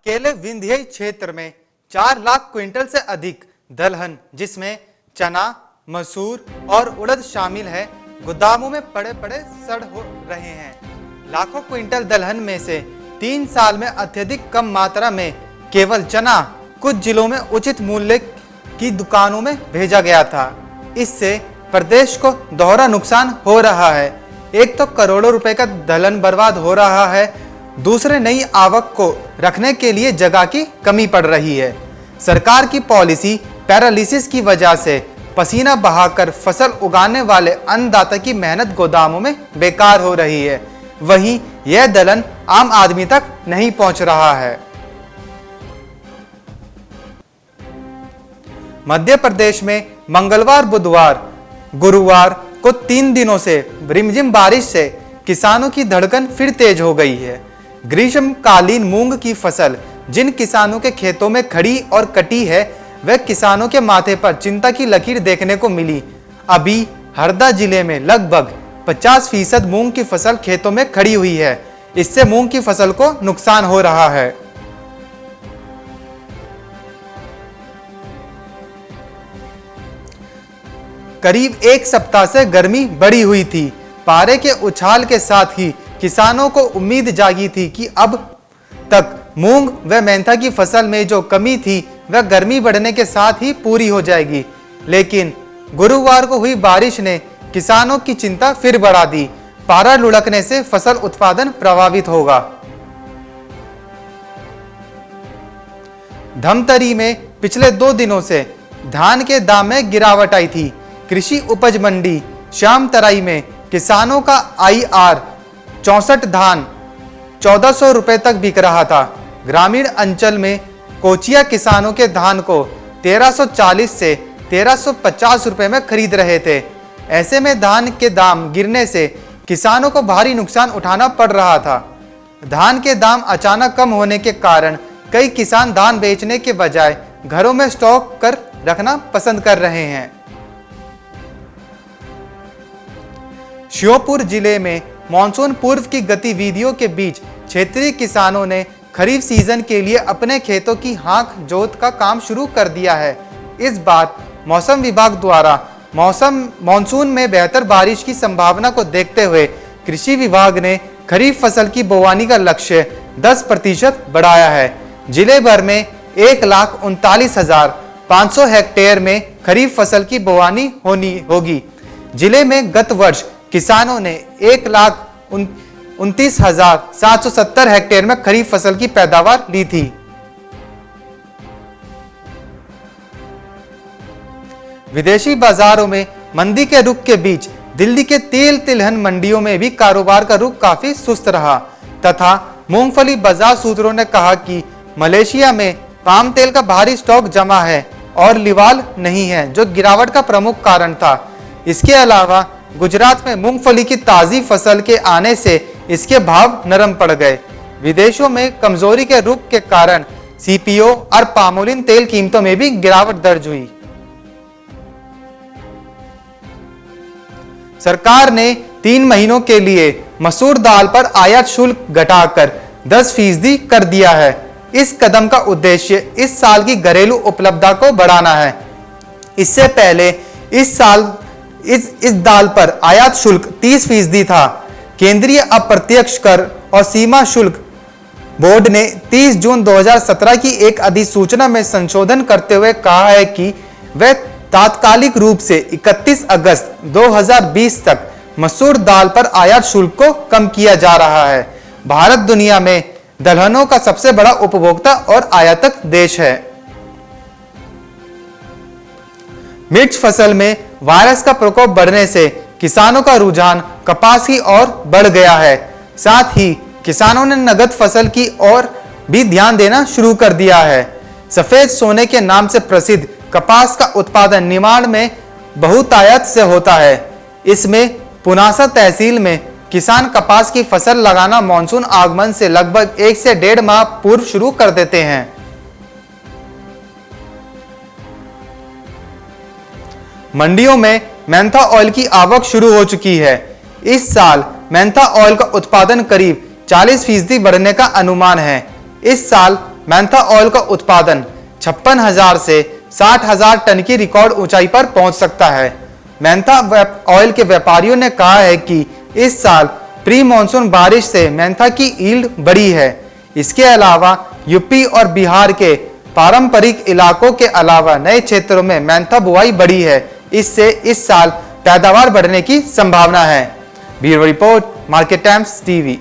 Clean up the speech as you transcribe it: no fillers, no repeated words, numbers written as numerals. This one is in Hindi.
अकेले विंध्य क्षेत्र में 4 लाख क्विंटल से अधिक दलहन, जिसमें चना, मसूर और उड़द शामिल है, गोदामों में पड़े पड़े सड़ हो रहे हैं। लाखों क्विंटल दलहन में से 3 साल में अत्यधिक कम मात्रा में केवल चना कुछ जिलों में उचित मूल्य की दुकानों में भेजा गया था। इससे प्रदेश को दोहरा नुकसान हो रहा है। एक तो करोड़ों रुपए का दलहन बर्बाद हो रहा है, दूसरे नई आवक को रखने के लिए जगह की कमी पड़ रही है। सरकार की पॉलिसी पैरालिसिस की वजह से पसीना बहाकर फसल उगाने वाले अन्नदाता की मेहनत गोदामों में बेकार हो रही है। वहीं यह दलहन आम आदमी तक नहीं पहुंच रहा है। मध्य प्रदेश में मंगलवार, बुधवार, गुरुवार को 3 दिनों से रिमझिम बारिश से किसानों की धड़कन फिर तेज हो गई है। ग्रीष्मकालीन मूंग की फसल जिन किसानों के खेतों में खड़ी और कटी है, वह किसानों के माथे पर चिंता की लकीर देखने को मिली। अभी हरदा जिले में लगभग 50% मूंग की फसल खेतों में खड़ी हुई है। इससे मूंग की फसल को नुकसान हो रहा है। करीब 1 सप्ताह से गर्मी बढ़ी हुई थी। पारे के उछाल के साथ ही किसानों को उम्मीद जागी थी कि अब तक मूंग व मेंथा की फसल में जो कमी थी वह गर्मी बढ़ने के साथ ही पूरी हो जाएगी। लेकिन गुरुवार को हुई बारिश ने किसानों की चिंता फिर बढ़ा दी। पारा लुढ़कने से फसल उत्पादन प्रभावित होगा। धमतरी में पिछले 2 दिनों से धान के दाम में गिरावट आई थी। कृषि उपज मंडी श्याम तराई में किसानों का IR 64 धान 1400 रुपए तक बिक रहा था। ग्रामीण अंचल में कोचिया किसानों के धान को 1340 से 1350 रुपए में खरीद रहे थे। ऐसे में धान के दाम गिरने से किसानों को भारी नुकसान उठाना पड़ रहा था। धान के दाम अचानक कम होने के कारण कई किसान धान बेचने के बजाय घरों में स्टॉक कर रखना पसंद कर रहे हैं। श्योपुर जिले में मानसून पूर्व की गतिविधियों के बीच क्षेत्रीय किसानों ने खरीफ सीजन के लिए अपने खेतों की हाँक जोत का काम शुरू कर दिया है। इस बार मौसम विभाग द्वारा मानसून में बेहतर बारिश की संभावना को देखते हुए कृषि विभाग ने खरीफ फसल की बोवानी का लक्ष्य 10% बढ़ाया है। जिले भर में 1,39,500 हेक्टेयर में खरीफ फसल की बोवानी होगी। जिले में गत वर्ष किसानों ने 1,29,770 हेक्टेयर में खरीफ फसल की पैदावार ली थी। विदेशी बाजारों में मंदी के रुख के बीच दिल्ली के तेल तिलहन मंडियों में भी कारोबार का रुख काफी सुस्त रहा तथा मूंगफली बाजार सूत्रों ने कहा कि मलेशिया में पाम तेल का भारी स्टॉक जमा है और लिवाल नहीं है, जो गिरावट का प्रमुख कारण था। इसके अलावा गुजरात में मूंगफली की ताजी फसल के आने से इसके भाव नरम पड़ गए। विदेशों में कमजोरी के रुख के कारण CPO और पामोलिन तेल कीमतों में भी गिरावट दर्ज हुई। सरकार ने 3 महीनों के लिए मसूर दाल पर आयात शुल्क घटाकर 10% कर दिया है। इस कदम का उद्देश्य इस साल की घरेलू उपलब्धता को बढ़ाना है। इससे पहले इस साल इस दाल पर आयात शुल्क 30% था। केंद्रीय अप्रत्यक्ष कर और सीमा शुल्क बोर्ड ने 30 जून 2017 की एक अधिसूचना में संशोधन करते हुए कहा है कि वह तात्कालिक रूप से 31 अगस्त 2020 तक मसूर दाल पर आयात शुल्क को कम किया जा रहा है। भारत दुनिया में दलहनों का सबसे बड़ा उपभोक्ता और आयातक देश है। मिर्च फसल में वायरस का प्रकोप बढ़ने से किसानों का रुझान कपास की ओर बढ़ गया है। साथ ही किसानों ने नगद फसल की ओर भी ध्यान देना शुरू कर दिया है। सफेद सोने के नाम से प्रसिद्ध कपास का उत्पादन निमाड़ में बहुतायत से होता है। इसमें पुनासा तहसील में किसान कपास की फसल लगाना मानसून आगमन से लगभग 1 से 1.5 माह पूर्व शुरू कर देते हैं। मंडियों में मेंथा ऑयल की आवक शुरू हो चुकी है। इस साल मेंथा ऑयल का उत्पादन करीब 40% बढ़ने का अनुमान है। इस साल मेंथा ऑयल का उत्पादन 56,000 से 60,000 टन की रिकॉर्ड ऊंचाई पर पहुंच सकता है। मेंथा ऑयल के व्यापारियों ने कहा है कि इस साल प्री मॉनसून बारिश से मेंथा की यील्ड बढ़ी है। इसके अलावा यूपी और बिहार के पारंपरिक इलाकों के अलावा नए क्षेत्रों में मेंथा बुआई बढ़ी है। इससे इस साल पैदावार बढ़ने की संभावना है। Bureau report, market times TV.